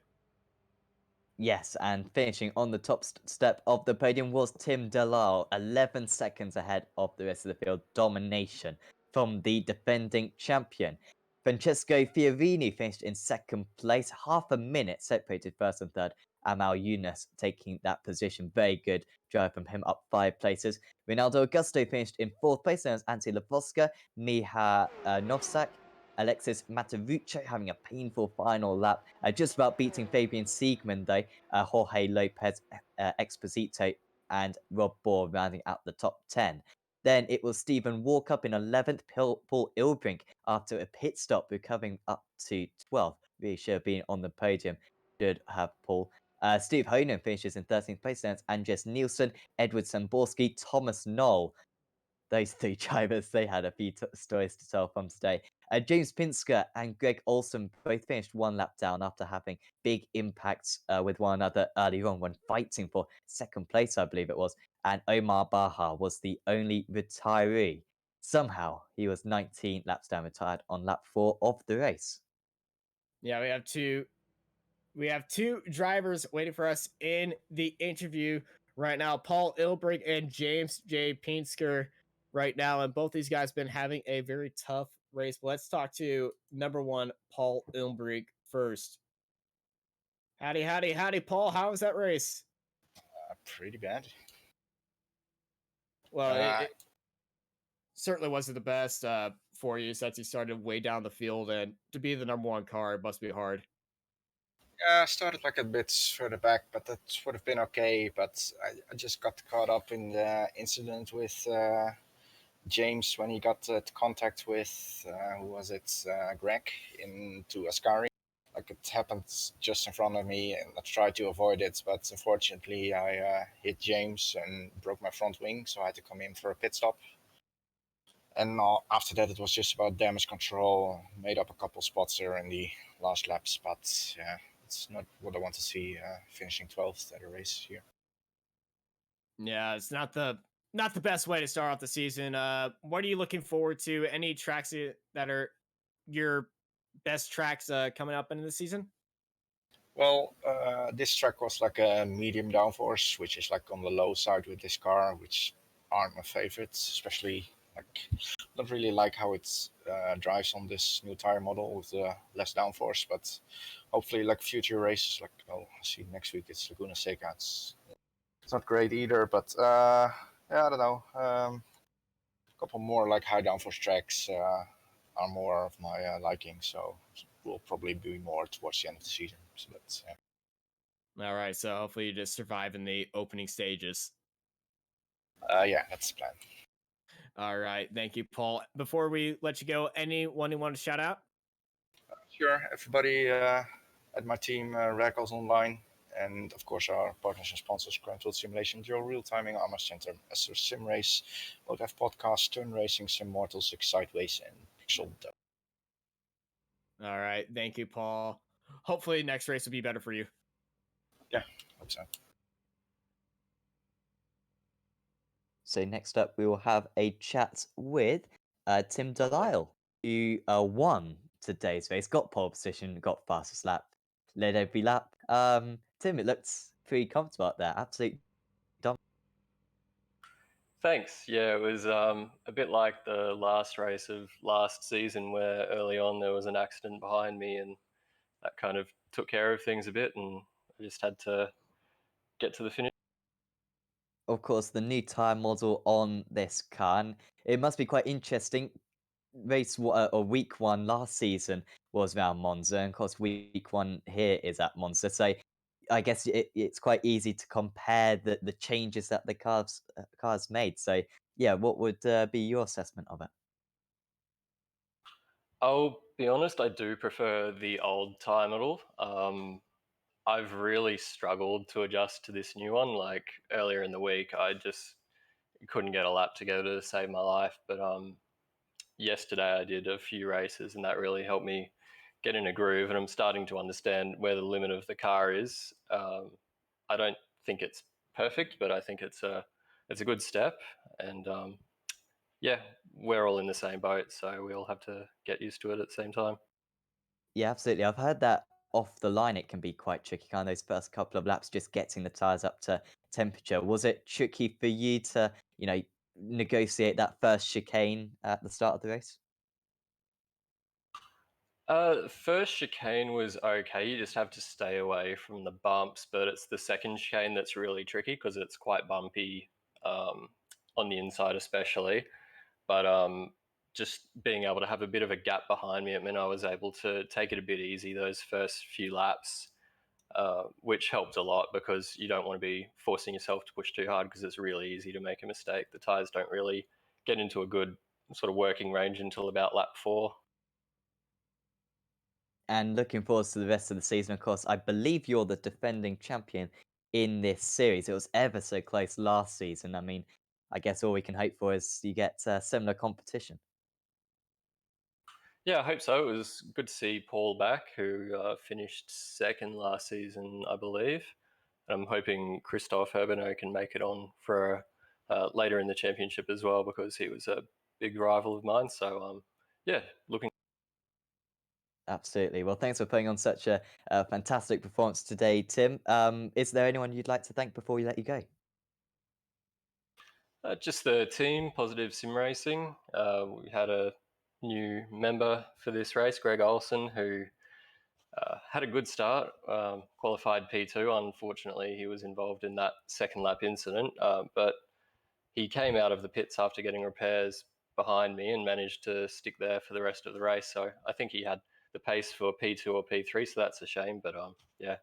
Yes, and finishing on the top step of the podium was Tim Delisle, 11 seconds ahead of the rest of the field. Domination from the defending champion. Francesco Fiorini finished in 2nd place, half a minute separated 1st and 3rd. Amal Yunus taking that position. Very good drive from him, up 5 places. Ronaldo Augusto finished in 4th place, and Antti Lavoska, Miha Novsak, Alexis Mataruccio having a painful final lap, just about beating Fabian Siegman though. Jorge Lopez, Exposito, and Rob Bohr rounding out the top 10. Then it was Stephen Walkup in 11th, Paul Ilbrink after a pit stop, recovering up to 12th. Really should have been on the podium, should have Paul. Steve Honan finishes in 13th place, then it's Andres Nielsen, Edward Samborski, Thomas Knoll. Those 3 drivers, they had a few stories to tell from today. James Pinsker and Greg Olson both finished 1 lap down after having big impacts with one another early on when fighting for 2nd place, I believe it was. And Omar Baha was the only retiree. Somehow, he was 19 laps down, retired on lap 4 of the race. Yeah, we have two We have two drivers waiting for us in the interview right now, Paul Ilbrink and James J. Pinsker right now. And both these guys been having a very tough race. But let's talk to number one, Paul Ilbrink first. Howdy, howdy, howdy, Paul. How was that race? Pretty bad. Well, Uh, it certainly wasn't the best for you since you started way down the field. And to be the number one car, it must be hard. yeah, I started like a bit further back, but that would have been okay. But I just got caught up in the incident with James when he got contact with who was it, Greg into Ascari. Like it happened just in front of me, and I tried to avoid it, but unfortunately I hit James and broke my front wing, so I had to come in for a pit stop. And after that, it was just about damage control. Made up a couple spots there in the last laps, but yeah, it's not what I want to see. Finishing 12th at a race here. Yeah, it's not the best way to start off the season. What are you looking forward to? Any tracks that are your best tracks coming up into the season? Well, this track was like a medium downforce, which is like on the low side with this car, which aren't my favorites, especially like don't really like how it drives on this new tire model with less downforce. But hopefully, like future races, like I'll see next week it's Laguna Seca. It's not great either, but yeah, I don't know. A couple more like high downforce tracks are more of my liking, so will probably be more towards the end of the season. So that's All right, so hopefully you just survive in the opening stages. yeah, that's the plan. All right, thank you, Paul. Before we let you go, anyone you want to shout out? Sure, everybody at my team, Rackles Online, and of course our partners and sponsors, Grand World Simulation, Dual Real Timing, Armor Center, Esther Sim Race, both have podcasts, Turn Racing, Sim Mortals, Exciteways, and Pixel. All right, thank you, Paul. Hopefully next race will be better for you. Yeah, hope so. So next up, we will have a chat with Tim Delisle, who won today's race, got pole position, got fastest lap, led every lap. Tim, it looks pretty comfortable out there. Absolute dumb. Thanks. Yeah, it was a bit like the last race of last season where early on there was an accident behind me and that kind of took care of things a bit and I just had to get to the finish. Of course, the new tire model on this car. And it must be quite interesting. Or week one last season was around Monza, and of course, week one here is at Monza. So I guess it's quite easy to compare the changes that the cars made. So yeah, what would be your assessment of it? I'll be honest, I do prefer the old tire model. I've really struggled to adjust to this new one. Like earlier in the week, I just couldn't get a lap together to save my life. But yesterday I did a few races and that really helped me get in a groove and I'm starting to understand where the limit of the car is. I don't think it's perfect, but I think it's a good step and yeah, we're all in the same boat, so we all have to get used to it at the same time. Yeah, absolutely. I've heard that off the line it can be quite tricky, kind of those first couple of laps, just getting the tires up to temperature. Was it tricky for you to, negotiate that first chicane at the start of the race? First chicane was okay. You just have to stay away from the bumps, but it's the second chicane that's really tricky because it's quite bumpy on the inside, especially. But just being able to have a bit of a gap behind me, it meant I was able to take it a bit easy those first few laps, which helped a lot because you don't want to be forcing yourself to push too hard because it's really easy to make a mistake. The tires don't really get into a good sort of working range until about lap 4. And looking forward to the rest of the season, of course, I believe you're the defending champion in this series. It was ever so close last season. I mean, I guess all we can hope for is you get similar competition. Yeah, I hope so. It was good to see Paul back, who finished second last season, I believe. And I'm hoping Christoph Herbeno can make it on for later in the championship as well, because he was a big rival of mine. So, yeah, looking. Absolutely. Well, thanks for putting on such a fantastic performance today, Tim. Is there anyone you'd like to thank before we let you go? Just the team, Positive Sim Racing. We had a new member for this race, Greg Olson, who had a good start, qualified P2. Unfortunately, he was involved in that second lap incident, but he came out of the pits after getting repairs behind me and managed to stick there for the rest of the race. So I think he had the pace for P2 or P3, so that's a shame. But yeah,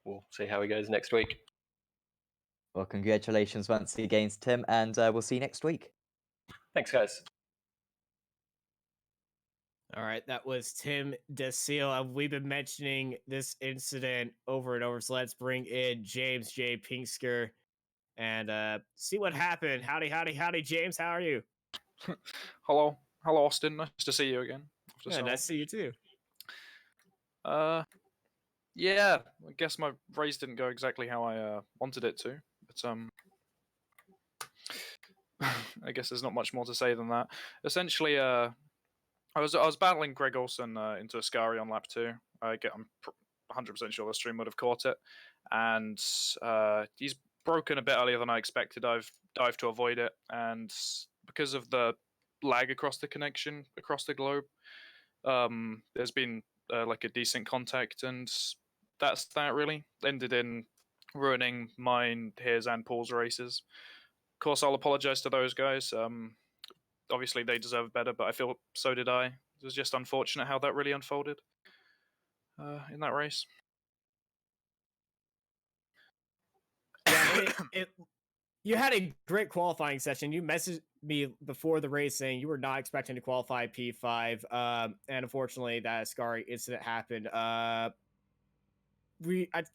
we'll see how he goes next week. Well, congratulations once again, Tim, and we'll see you next week. Thanks, guys. All right, that was Tim DeSeal. We've been mentioning this incident over and over, so let's bring in James J. Pinksker and see what happened. Howdy, howdy, howdy, James. How are you? Hello, Austin. Nice to see you again. Yeah, nice to see you too. Yeah, I guess my race didn't go exactly how I wanted it to, but I guess there's not much more to say than that. Essentially, I was battling Greg Olson into Ascari on lap 2. I'm 100% sure the stream would have caught it, and he's broken a bit earlier than I expected. I've dived to avoid it, and because of the lag across the connection across the globe, there's been like a decent contact, and that's that really ended in ruining mine, his, and Paul's races. Of course, I'll apologize to those guys. Obviously, they deserve better, but I feel so did I. It was just unfortunate how that really unfolded in that race. Yeah, you had a great qualifying session. You messaged me before the race saying you were not expecting to qualify P5, and unfortunately, that Ascari incident happened. I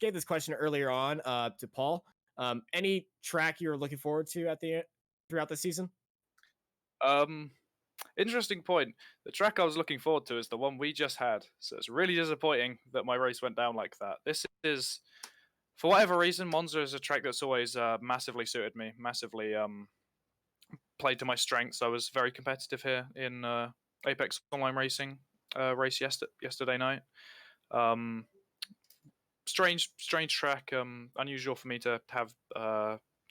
gave this question earlier on to Paul. Any track you're looking forward to throughout the season? Interesting point. The track I was looking forward to is the one we just had. So it's really disappointing that my race went down like that. This is, for whatever reason, Monza is a track that's always massively suited me, massively played to my strengths. I was very competitive here in Apex Online Racing race yesterday night. Strange track. Unusual for me to have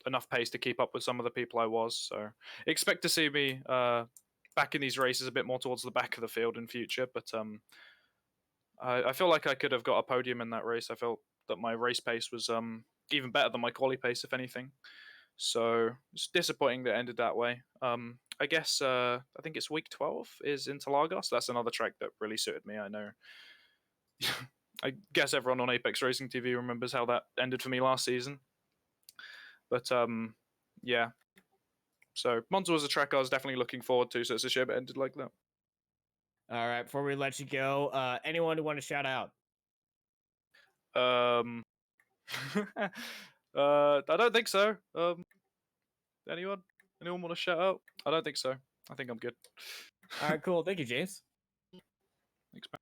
enough pace to keep up with some of the people I was. So expect to see me back in these races a bit more towards the back of the field in future. But I feel like I could have got a podium in that race. I felt that my race pace was even better than my quali pace, if anything. So it's disappointing that it ended that way. I guess I think it's week 12 is Interlagos. That's another track that really suited me. I know. I guess everyone on Apex Racing TV remembers how that ended for me last season. But yeah. So Monza was a track I was definitely looking forward to. So it's a shame it ended like that. All right, before we let you go, anyone who want to shout out? I don't think so. Anyone want to shout out? I don't think so. I think I'm good. All right, cool. Thank you, James. Thanks, man.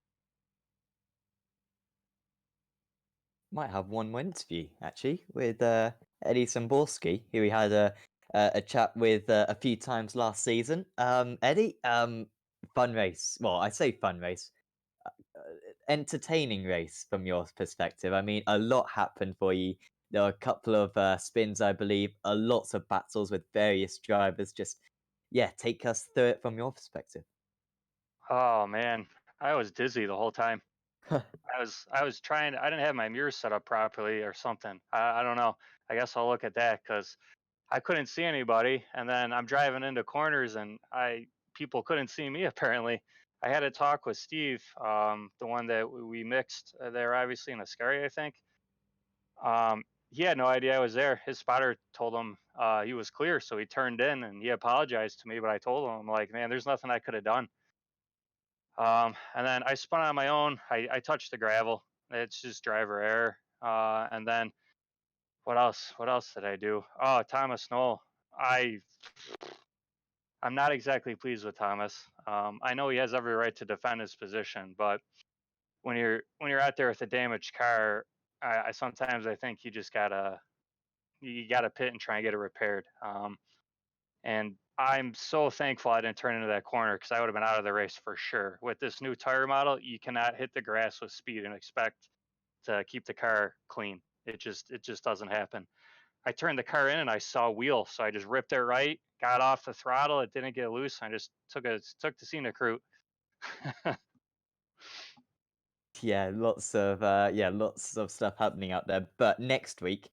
Might have one more interview actually with Eddie Samborski, who we had a chat with a few times last season. Eddie, fun race. Well, I say fun race. Entertaining race from your perspective. I mean, a lot happened for you. There were a couple of spins, I believe, lots of battles with various drivers. Just, yeah, take us through it from your perspective. Oh man, I was dizzy the whole time. I was trying. I didn't have my mirrors set up properly or something. I don't know. I guess I'll look at that because I couldn't see anybody, and then I'm driving into corners and people couldn't see me apparently. I had a talk with Steve, the one that we mixed there, obviously in Ascari, I think. He had no idea I was there. His spotter told him he was clear, so he turned in and he apologized to me. But I told him, I'm like, man, there's nothing I could have done. And then I spun on my own. I touched the gravel. It's just driver error. And then what else? What else did I do? Oh, Thomas Knoll. I'm not exactly pleased with Thomas. I know he has every right to defend his position, but when you're out there with a damaged car, I sometimes I think you just gotta pit and try and get it repaired. And I'm so thankful I didn't turn into that corner because I would have been out of the race for sure. With this new tire model, you cannot hit the grass with speed and expect to keep the car clean. It just doesn't happen. I turned the car in and I saw wheel, so I just ripped it right, got off the throttle, it didn't get loose. I just took the scenic route. Lots of stuff happening out there. But next week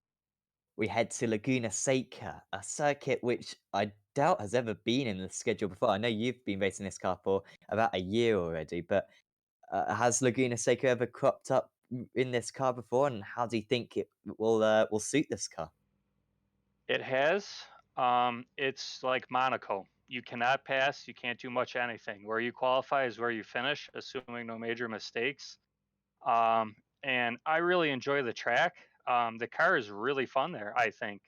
we head to Laguna Seca, a circuit which I doubt has ever been in the schedule before. I know you've been racing this car for about a year already, but has Laguna Seca ever cropped up in this car before? And how do you think it will suit this car? It has. It's like Monaco. You cannot pass. You can't do much anything. Where you qualify is where you finish, assuming no major mistakes. And I really enjoy the track. The car is really fun there, I think.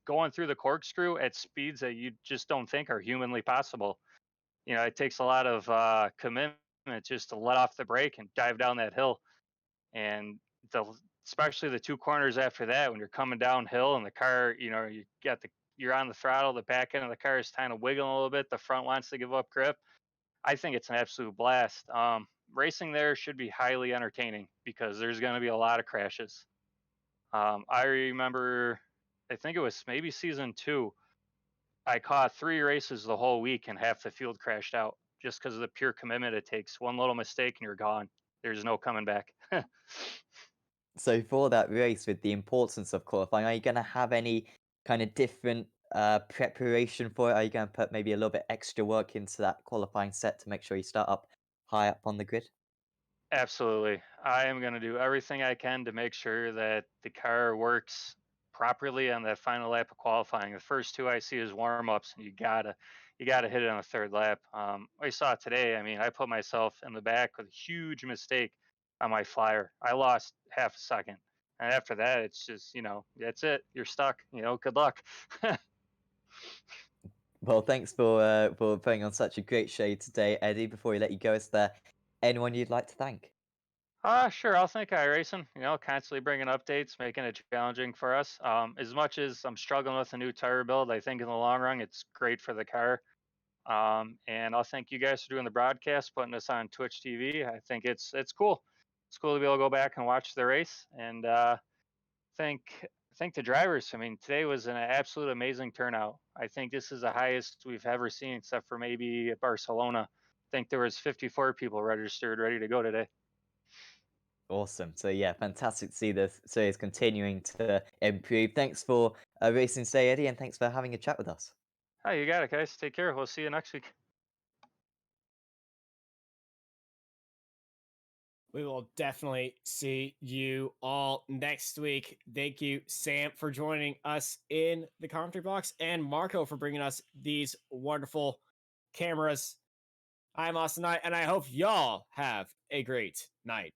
Going through the corkscrew at speeds that you just don't think are humanly possible. You know, it takes a lot of commitment just to let off the brake and dive down that hill. And the especially the two corners after that when you're coming downhill and the car, you know, you're on the throttle, the back end of the car is kind of wiggling a little bit, the front wants to give up grip. I think it's an absolute blast. Racing there should be highly entertaining because there's going to be a lot of crashes. I remember, I think it was maybe season 2. I caught 3 races the whole week and half the field crashed out just because of the pure commitment it takes. One little mistake and you're gone. There's no coming back. So for that race, with the importance of qualifying, are you going to have any kind of different preparation for it? Are you going to put maybe a little bit extra work into that qualifying set to make sure you start up high up on the grid? Absolutely. I am going to do everything I can to make sure that the car works properly on that final lap of qualifying. The first 2 I see is warm ups, and you gotta hit it on the third lap. I saw it today. I mean, I put myself in the back with a huge mistake on my flyer. I lost half a second, and after that, it's just that's it. You're stuck. Good luck. Well, thanks for putting on such a great show today, Eddie. Before we let you go, is there anyone you'd like to thank? Sure. I'll thank iRacing. Constantly bringing updates, making it challenging for us. As much as I'm struggling with a new tire build, I think in the long run it's great for the car. And I'll thank you guys for doing the broadcast, putting us on Twitch TV. I think it's cool. It's cool to be able to go back and watch the race. And thank thank the drivers. I mean, today was an absolute amazing turnout. I think this is the highest we've ever seen, except for maybe Barcelona. I think there was 54 people registered, ready to go today. Awesome. So yeah, fantastic to see this series continuing to improve. Thanks for racing today, Eddie, and thanks for having a chat with us. Oh, you got it, guys. Take care. We'll see you next week. We will definitely see you all next week. Thank you, Sam, for joining us in the commentary box, and Marco for bringing us these wonderful cameras. I'm Austin Knight, and I hope y'all have a great night.